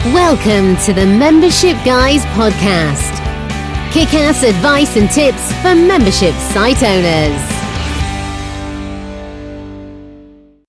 Welcome to the Membership Guys podcast. Kick-ass advice and tips for membership site owners.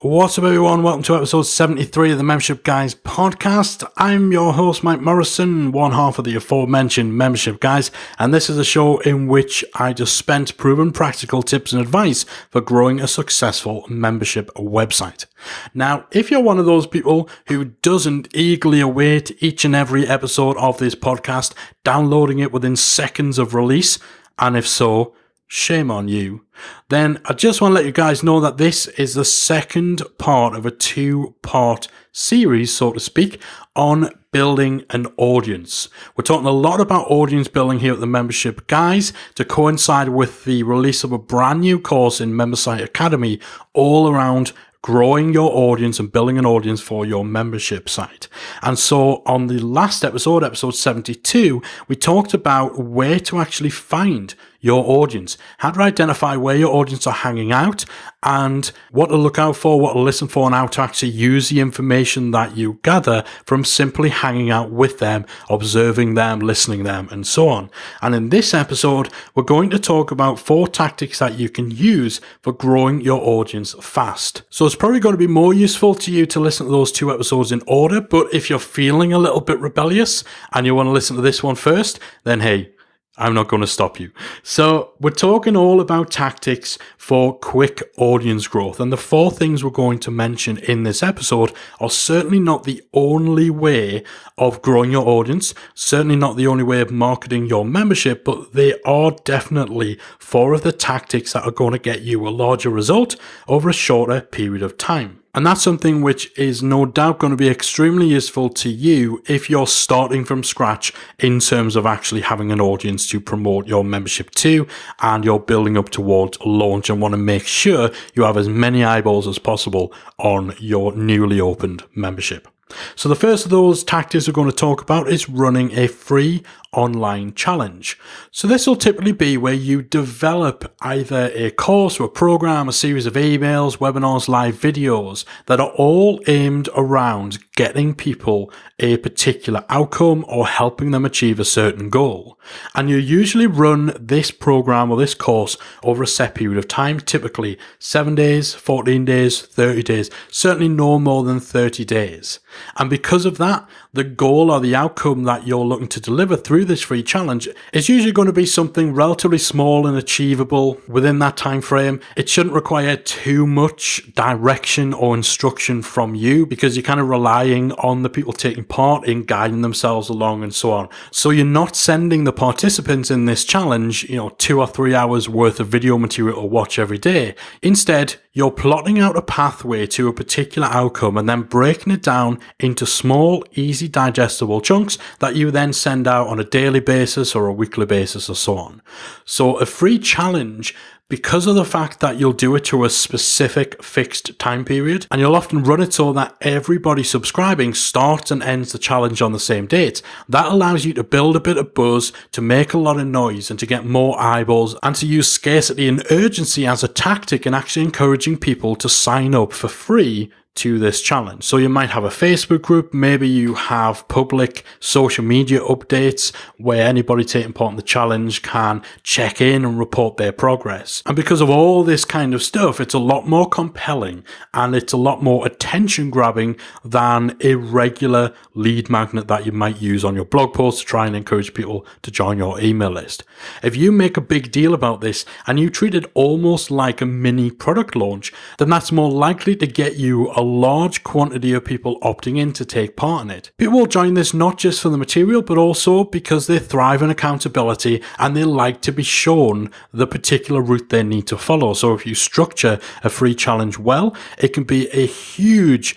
What's up, everyone? Welcome to episode 73 of the Membership Guys podcast. I'm your host, Mike Morrison, one half of the aforementioned Membership Guys, and this is a show in which I dispense proven practical tips and advice for growing a successful membership website. Now, if you're one of those people who doesn't eagerly await each and every episode of this podcast, downloading it within seconds of release, and if so, shame on you, then I just want to let you guys know that this is the second part of a two-part series, so to speak, on building an audience. We're talking a lot about audience building here at the Membership Guys to coincide with the release of a brand new course in MemberSite Academy all around growing your audience and building an audience for your membership site. And so on the last episode, episode 72, we talked about where to actually find your audience, how to identify where your audience are hanging out and what to look out for, what to listen for, and how to actually use the information that you gather from simply hanging out with them, observing them, listening to them, and so on. And in this episode, we're going to talk about 4 tactics that you can use for growing your audience fast. So it's probably going to be more useful to you to listen to those 2 episodes in order, but if you're feeling a little bit rebellious and you want to listen to this one first, then hey, I'm not going to stop you. So we're talking all about tactics for quick audience growth. And the 4 things we're going to mention in this episode are certainly not the only way of growing your audience, certainly not the only way of marketing your membership, but they are definitely 4 of the tactics that are going to get you a larger result over a shorter period of time. And that's something which is no doubt going to be extremely useful to you if you're starting from scratch in terms of actually having an audience to promote your membership to, and you're building up towards launch and want to make sure you have as many eyeballs as possible on your newly opened membership. So the first of those tactics we're going to talk about is running a free online challenge. So this will typically be where you develop either a course or a program, a series of emails, webinars, live videos that are all aimed around getting people a particular outcome or helping them achieve a certain goal. And you usually run this program or this course over a set period of time, typically 7 days, 14 days, 30 days, certainly no more than 30 days. And because of that, the goal or the outcome that you're looking to deliver through this free challenge is usually going to be something relatively small and achievable within that time frame. It shouldn't require too much direction or instruction from you because you're kind of relying on the people taking part in guiding themselves along and so on. So you're not sending the participants in this challenge, 2 or 3 hours worth of video material to watch every day. Instead, you're plotting out a pathway to a particular outcome and then breaking it down into small, easy digestible chunks that you then send out on a daily basis or a weekly basis or so on. So a free challenge, because of the fact that you'll do it to a specific fixed time period, and you'll often run it so that everybody subscribing starts and ends the challenge on the same date, that allows you to build a bit of buzz, to make a lot of noise and to get more eyeballs, and to use scarcity and urgency as a tactic in actually encouraging people to sign up for free to this challenge. So you might have a Facebook group, maybe you have public social media updates where anybody taking part in the challenge can check in and report their progress. And because of all this kind of stuff, it's a lot more compelling and it's a lot more attention grabbing than a regular lead magnet that you might use on your blog post to try and encourage people to join your email list. If you make a big deal about this and you treat it almost like a mini product launch, then that's more likely to get you a large quantity of people opting in to take part in it. People will join this not just for the material, but also because they thrive in accountability and they like to be shown the particular route they need to follow. So if you structure a free challenge well, it can be a huge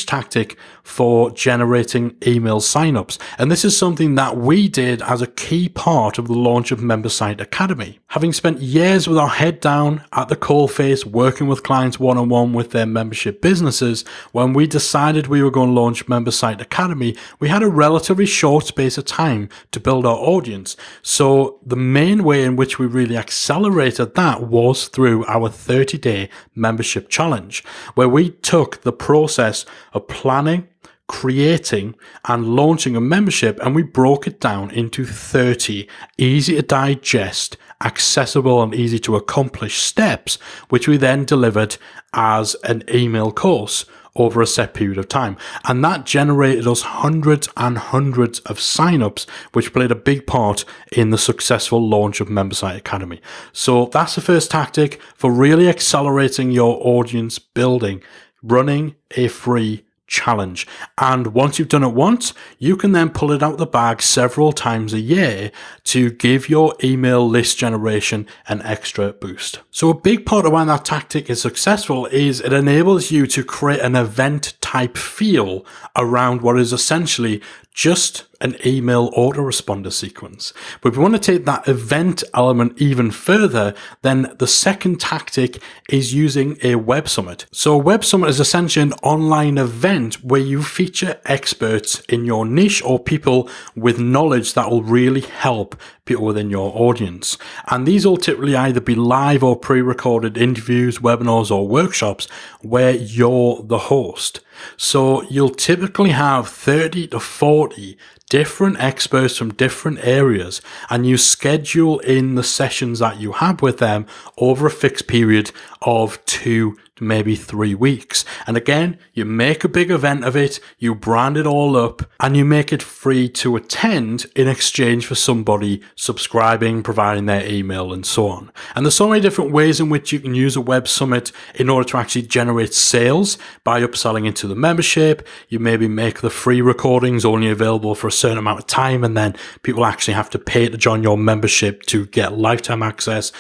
tactic for generating email signups. And this is something that we did as a key part of the launch of MemberSite Academy. Having spent years with our head down at the coalface, working with clients one-on-one with their membership businesses, when we decided we were going to launch MemberSite Academy, we had a relatively short space of time to build our audience. So the main way in which we really accelerated that was through our 30-day membership challenge, where we took the process of planning, creating and launching a membership, and we broke it down into 30 easy to digest, accessible and easy to accomplish steps, which we then delivered as an email course over a set period of time. And that generated us hundreds and hundreds of signups, which played a big part in the successful launch of MemberSite Academy. So that's the first tactic for really accelerating your audience building, running a free challenge. And once you've done it once, you can then pull it out the bag several times a year to give your email list generation an extra boost. So a big part of why that tactic is successful is it enables you to create an event type feel around what is essentially just an email autoresponder sequence. But if we want to take that event element even further, then the second tactic is using a web summit. So a web summit is essentially an online event where you feature experts in your niche or people with knowledge that will really help people within your audience. And these will typically either be live or pre-recorded interviews, webinars, or workshops where you're the host. So you'll typically have 30 to 40 different experts from different areas, and you schedule in the sessions that you have with them over a fixed period of 2 to maybe 3 weeks. And again, you make a big event of it, you brand it all up, and you make it free to attend in exchange for somebody subscribing, providing their email, and so on. And there's so many different ways in which you can use a web summit in order to actually generate sales by upselling into the membership. You maybe make the free recordings only available for a certain amount of time, and then people actually have to pay to join your membership to get lifetime access.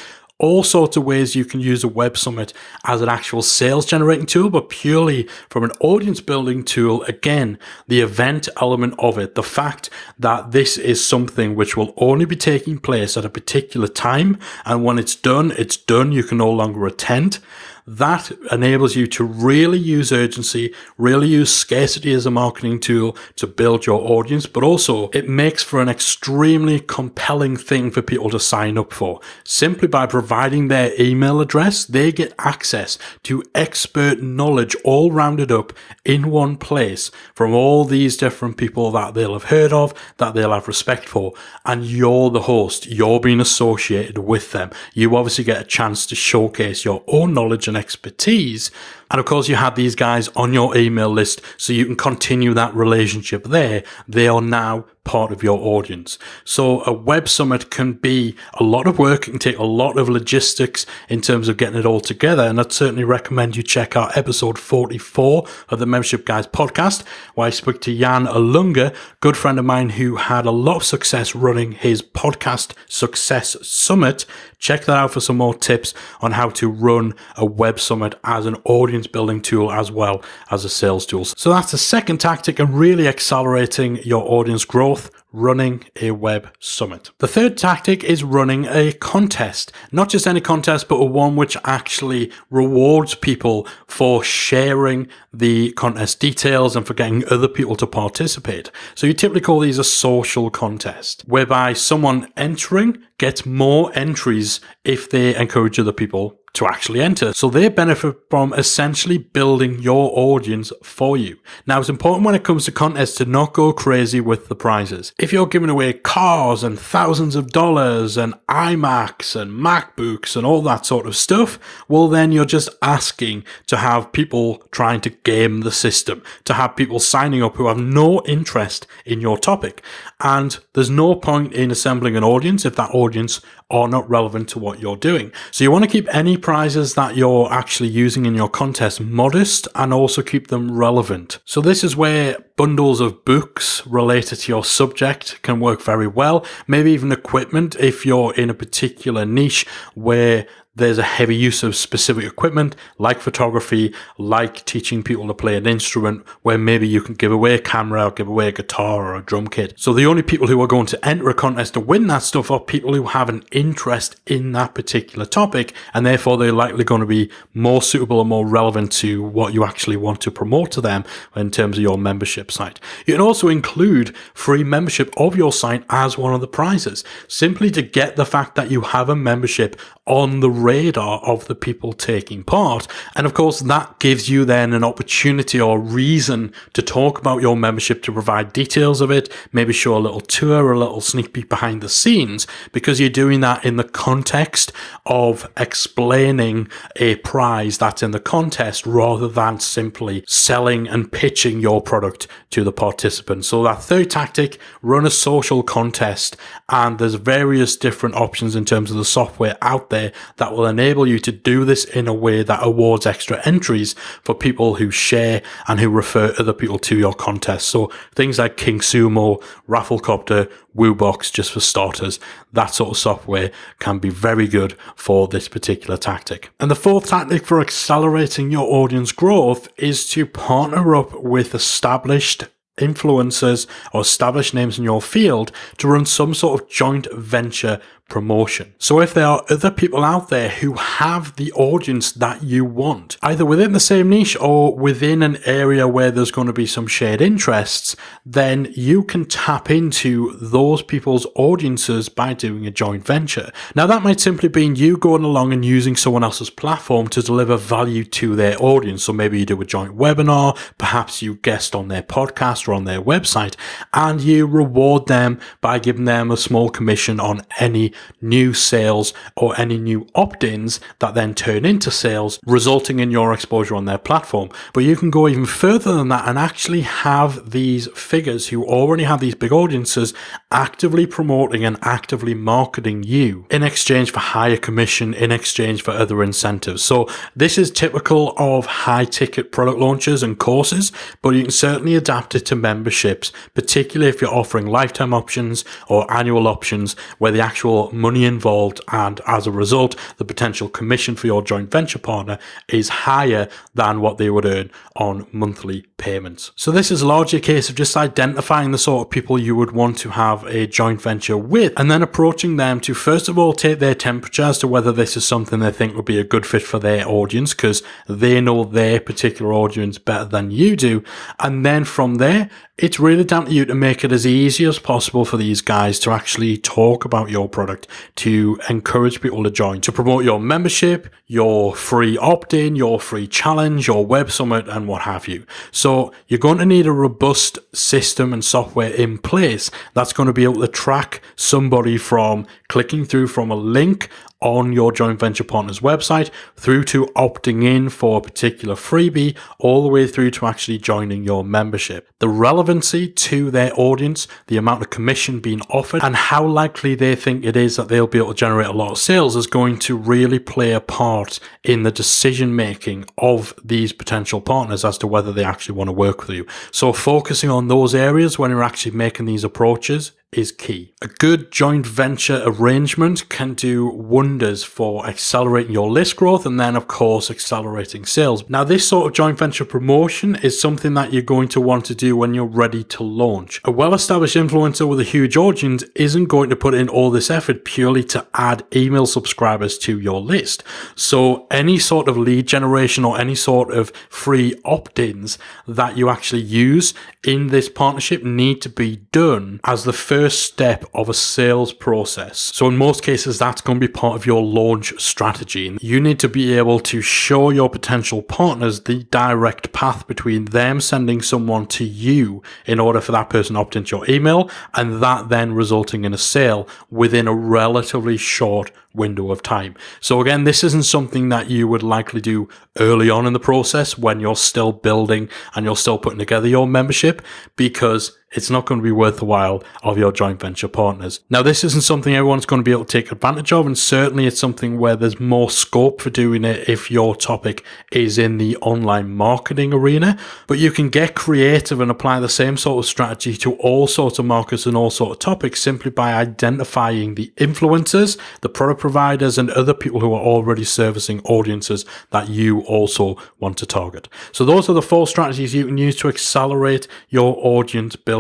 All sorts of ways you can use a web summit as an actual sales generating tool, but purely from an audience building tool. Again, the event element of it, the fact that this is something which will only be taking place at a particular time, and when it's done, you can no longer attend. That enables you to really use urgency, really use scarcity as a marketing tool to build your audience, but also it makes for an extremely compelling thing for people to sign up for. Simply by providing their email address, they get access to expert knowledge all rounded up in one place from all these different people that they'll have heard of, that they'll have respect for, and you're the host. You're being associated with them. You obviously get a chance to showcase your own knowledge and expertise. And of course, you have these guys on your email list, so you can continue that relationship there. They are now part of your audience. So a web summit can be a lot of work. It can take a lot of logistics in terms of getting it all together. And I'd certainly recommend you check out episode 44 of the Membership Guys podcast, where I spoke to Jan Alunga, good friend of mine who had a lot of success running his podcast Success Summit. Check that out for some more tips on how to run a web summit as an audience building tool as well as a sales tool. So that's the second tactic in really accelerating your audience growth, running a web summit. The third tactic is running a contest. Not just any contest, but one which actually rewards people for sharing the contest details and for getting other people to participate. So you typically call these a social contest, whereby someone entering gets more entries if they encourage other people to actually enter. So they benefit from essentially building your audience for you. Now, it's important when it comes to contests to not go crazy with the prizes. If you're giving away cars and thousands of dollars and iMacs and MacBooks and all that sort of stuff, well, then you're just asking to have people trying to game the system, to have people signing up who have no interest in your topic. And there's no point in assembling an audience if that audience are not relevant to what you're doing. So you want to keep any prizes that you're actually using in your contest modest and also keep them relevant. So this is where bundles of books related to your subject can work very well. Maybe even equipment if you're in a particular niche where there's a heavy use of specific equipment like photography, like teaching people to play an instrument, where maybe you can give away a camera or give away a guitar or a drum kit. So the only people who are going to enter a contest to win that stuff are people who have an interest in that particular topic, and therefore they're likely going to be more suitable and more relevant to what you actually want to promote to them in terms of your membership site. You can also include free membership of your site as one of the prizes, simply to get the fact that you have a membership on the radar of the people taking part. And of course, that gives you then an opportunity or reason to talk about your membership, to provide details of it, maybe show a little tour, a little sneak peek behind the scenes, because you're doing that in the context of explaining a prize that's in the contest rather than simply selling and pitching your product to the participants. So that third tactic, run a social contest, and there's various different options in terms of the software out there that will enable you to do this in a way that awards extra entries for people who share and who refer other people to your contest. So things like King Sumo, Rafflecopter, Woobox, just for starters, that sort of software can be very good for this particular tactic. And the fourth tactic for accelerating your audience growth is to partner up with established influencers or established names in your field to run some sort of joint venture promotion. So if there are other people out there who have the audience that you want, either within the same niche or within an area where there's going to be some shared interests, then you can tap into those people's audiences by doing a joint venture. Now that might simply be you going along and using someone else's platform to deliver value to their audience. So maybe you do a joint webinar, perhaps you guest on their podcast or on their website, and you reward them by giving them a small commission on any new sales or any new opt-ins that then turn into sales, resulting in your exposure on their platform. But you can go even further than that and actually have these figures who already have these big audiences actively promoting and actively marketing you in exchange for higher commission, in exchange for other incentives. So this is typical of high ticket product launches and courses, but you can certainly adapt it to memberships, particularly if you're offering lifetime options or annual options where the actual money involved and as a result the potential commission for your joint venture partner is higher than what they would earn on monthly payments. So this is largely a case of just identifying the sort of people you would want to have a joint venture with and then approaching them to first of all take their temperature as to whether this is something they think would be a good fit for their audience, because they know their particular audience better than you do. And then from there, it's really down to you to make it as easy as possible for these guys to actually talk about your product, to encourage people to join, to promote your membership, your free opt-in, your free challenge, your web summit, and what have you. So you're going to need a robust system and software in place that's going to be able to track somebody from clicking through from a link on your joint venture partner's website through to opting in for a particular freebie, all the way through to actually joining your membership. The relevancy to their audience, the amount of commission being offered, and how likely they think it is that they'll be able to generate a lot of sales is going to really play a part in the decision making of these potential partners as to whether they actually want to work with you. So focusing on those areas when you're actually making these approaches is key. A good joint venture arrangement can do wonders for accelerating your list growth and then, of course, accelerating sales. Now, this sort of joint venture promotion is something that you're going to want to do when you're ready to launch. A well-established influencer with a huge audience isn't going to put in all this effort purely to add email subscribers to your list. So any sort of lead generation or any sort of free opt-ins that you actually use in this partnership need to be done as the first step of a sales process. So in most cases, that's going to be part of your launch strategy. You need to be able to show your potential partners the direct path between them sending someone to you in order for that person to opt into your email, and that then resulting in a sale within a relatively short window of time. So again, this isn't something that you would likely do early on in the process when you're still building and you're still putting together your membership, because it's not going to be worth the while of your joint venture partners. Now, this isn't something everyone's going to be able to take advantage of, and certainly it's something where there's more scope for doing it if your topic is in the online marketing arena. But you can get creative and apply the same sort of strategy to all sorts of markets and all sorts of topics simply by identifying the influencers, the product providers, and other people who are already servicing audiences that you also want to target. So those are the 4 strategies you can use to accelerate your audience building.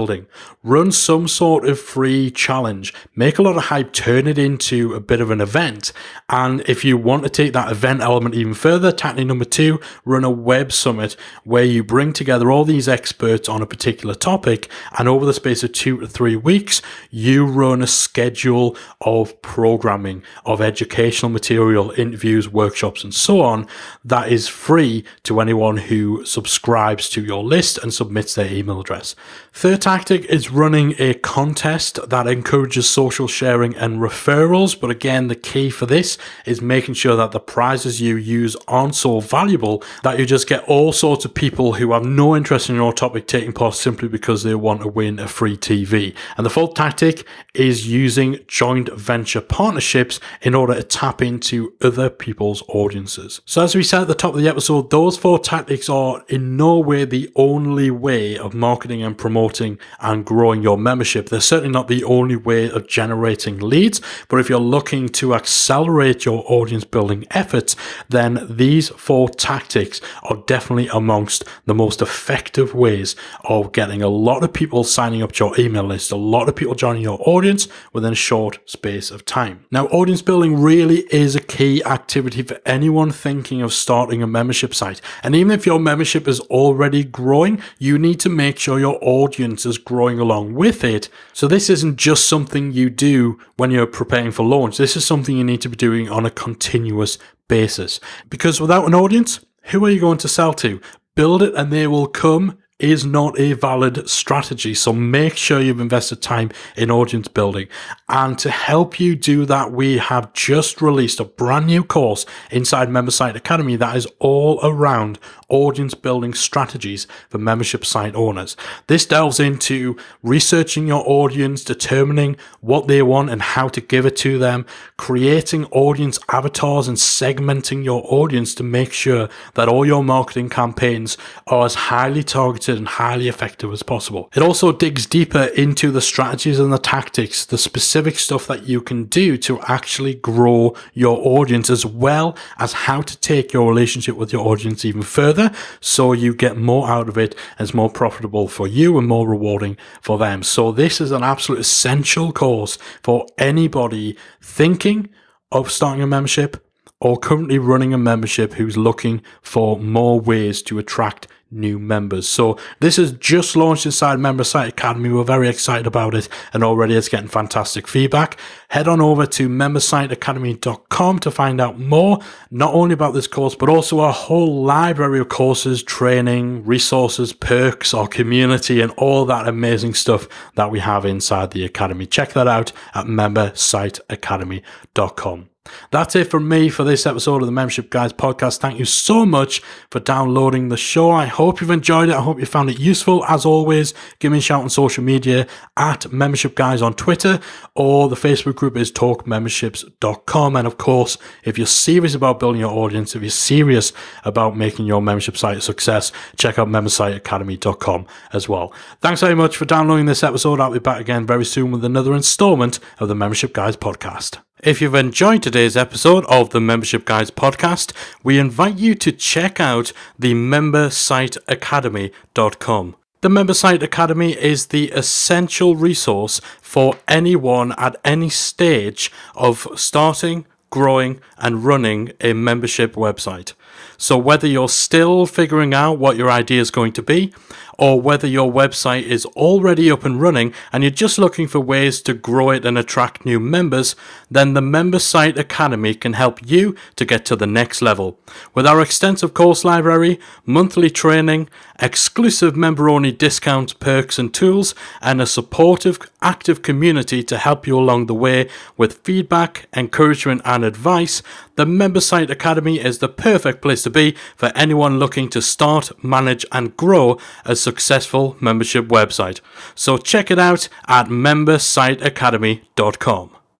Run some sort of free challenge, make a lot of hype, turn it into a bit of an event. And if you want to take that event element even further, tactic number 2, run a web summit where you bring together all these experts on a particular topic, and over the space of 2 to 3 weeks, you run a schedule of programming, of educational material, interviews, workshops, and so on that is free to anyone who subscribes to your list and submits their email address. Third tactic is running a contest that encourages social sharing and referrals. But again, the key for this is making sure that the prizes you use aren't so valuable that you just get all sorts of people who have no interest in your topic taking part simply because they want to win a free TV. And the fourth tactic is using joint venture partnerships in order to tap into other people's audiences. So as we said at the top of the episode, those four tactics are in no way the only way of marketing and promoting and growing your membership. They're certainly not the only way of generating leads, but if you're looking to accelerate your audience building efforts, then these four tactics are definitely amongst the most effective ways of getting a lot of people signing up to your email list, a lot of people joining your audience within a short space of time. Now, audience building really is a key activity for anyone thinking of starting a membership site. And even if your membership is already growing, you need to make sure your audience is growing along with it. So this isn't just something you do when you're preparing for launch. This is something you need to be doing on a continuous basis. Because without an audience, who are you going to sell to? Build it and they will come is not a valid strategy. So make sure you've invested time in audience building. And to help you do that, we have just released a brand new course inside Member Site Academy that is all around audience building strategies for membership site owners. This delves into researching your audience, determining what they want and how to give it to them, creating audience avatars and segmenting your audience to make sure that all your marketing campaigns are as highly targeted and highly effective as possible. It also digs deeper into the strategies and the tactics, the specific stuff that you can do to actually grow your audience, as well as how to take your relationship with your audience even further so you get more out of it and it's more profitable for you and more rewarding for them. So this is an absolute essential course for anybody thinking of starting a membership or currently running a membership who's looking for more ways to attract new members. So this is just launched inside Member Site Academy. We're very excited about it and already it's getting fantastic feedback. Head on over to membersiteacademy.com to find out more, not only about this course, but also a whole library of courses, training, resources, perks, our community, and all that amazing stuff that we have inside the Academy. Check that out at membersiteacademy.com. That's it from me for this episode of the Membership Guys podcast. Thank you so much for downloading the show. I hope you've enjoyed it. I hope you found it useful. As always, give me a shout on social media at Membership Guys on Twitter, or the Facebook group is talkmemberships.com. And of course, if you're serious about building your audience, if you're serious about making your membership site a success, check out membersiteacademy.com as well. Thanks very much for downloading this episode. I'll be back again very soon with another installment of the Membership Guys podcast. If you've enjoyed today's episode of the Membership Guys podcast, we invite you to check out the membersiteacademy.com. The Member Site Academy is the essential resource for anyone at any stage of starting, growing, and running a membership website. So whether you're still figuring out what your idea is going to be, or whether your website is already up and running and you're just looking for ways to grow it and attract new members, then the Member Site Academy can help you to get to the next level. With our extensive course library, monthly training, exclusive member-only discounts, perks and tools, and a supportive, active community to help you along the way with feedback, encouragement and advice, the Member Site Academy is the perfect place to be for anyone looking to start, manage and grow a successful membership website. So check it out at membersiteacademy.com.